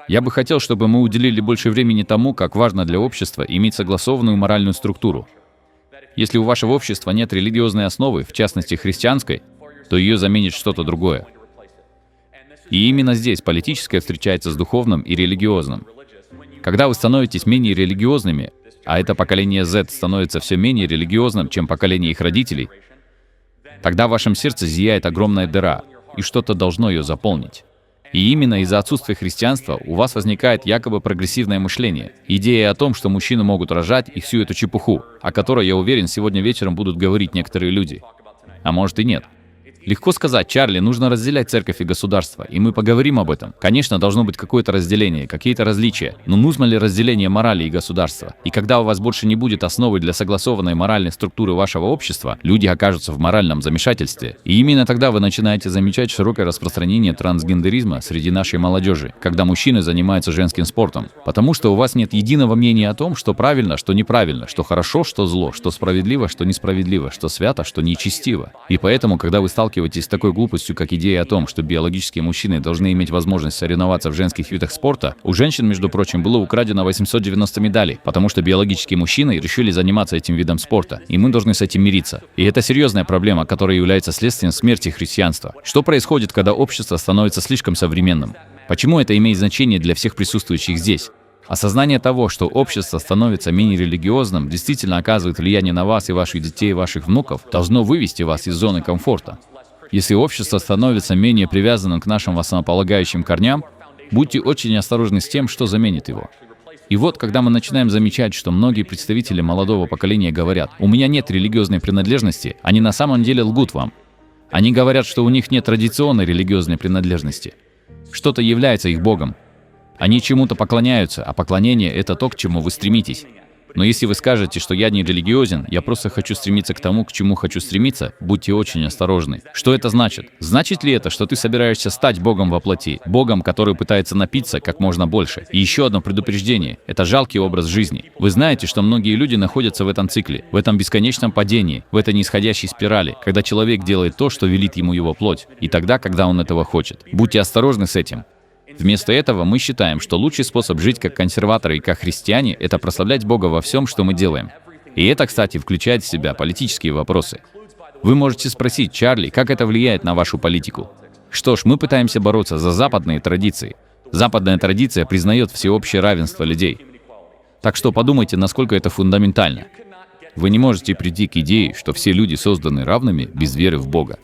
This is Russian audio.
Я бы хотел, чтобы мы уделили больше времени тому, как важно для общества иметь согласованную моральную структуру. Если у вашего общества нет религиозной основы, в частности христианской, то ее заменит что-то другое. И именно здесь политическое встречается с духовным и религиозным. Когда вы становитесь менее религиозными, а это поколение Z становится все менее религиозным, чем поколение их родителей, тогда в вашем сердце зияет огромная дыра, и что-то должно ее заполнить. И именно из-за отсутствия христианства у вас возникает якобы прогрессивное мышление. Идея о том, что мужчины могут рожать, и всю эту чепуху, о которой, я уверен, сегодня вечером будут говорить некоторые люди. А может и нет. Легко сказать: Чарли, нужно разделять церковь и государство, и мы поговорим об этом. Конечно, должно быть какое-то разделение, какие-то различия, но нужно ли разделение морали и государства? И когда у вас больше не будет основы для согласованной моральной структуры вашего общества, люди окажутся в моральном замешательстве. И именно тогда вы начинаете замечать широкое распространение трансгендеризма среди нашей молодежи, когда мужчины занимаются женским спортом. Потому что у вас нет единого мнения о том, что правильно, что неправильно, что хорошо, что зло, что справедливо, что несправедливо, что свято, что нечестиво. И поэтому, когда вы сталкиваетесь с такой глупостью, как идея о том, что биологические мужчины должны иметь возможность соревноваться в женских видах спорта, у женщин, между прочим, было украдено 890 медалей, потому что биологические мужчины решили заниматься этим видом спорта, и мы должны с этим мириться. И это серьезная проблема, которая является следствием смерти христианства. Что происходит, когда общество становится слишком современным? Почему это имеет значение для всех присутствующих здесь? Осознание того, что общество становится менее религиозным, действительно оказывает влияние на вас и ваших детей и ваших внуков, должно вывести вас из зоны комфорта. Если общество становится менее привязанным к нашим основополагающим корням, будьте очень осторожны с тем, что заменит его. И вот, когда мы начинаем замечать, что многие представители молодого поколения говорят: «У меня нет религиозной принадлежности», они на самом деле лгут вам. Они говорят, что у них нет традиционной религиозной принадлежности. Что-то является их богом. Они чему-то поклоняются, а поклонение — это то, к чему вы стремитесь. Но если вы скажете, что я не религиозен, я просто хочу стремиться к тому, к чему хочу стремиться, будьте очень осторожны. Что это значит? Значит ли это, что ты собираешься стать Богом во плоти? Богом, который пытается напиться как можно больше? И еще одно предупреждение. Это жалкий образ жизни. Вы знаете, что многие люди находятся в этом цикле, в этом бесконечном падении, в этой нисходящей спирали, когда человек делает то, что велит ему его плоть, и тогда, когда он этого хочет. Будьте осторожны с этим. Вместо этого мы считаем, что лучший способ жить как консерваторы и как христиане — это прославлять Бога во всем, что мы делаем. И это, кстати, включает в себя политические вопросы. Вы можете спросить: Чарли, как это влияет на вашу политику? Что ж, мы пытаемся бороться за западные традиции. Западная традиция признает всеобщее равенство людей. Так что подумайте, насколько это фундаментально. Вы не можете прийти к идее, что все люди созданы равными без веры в Бога.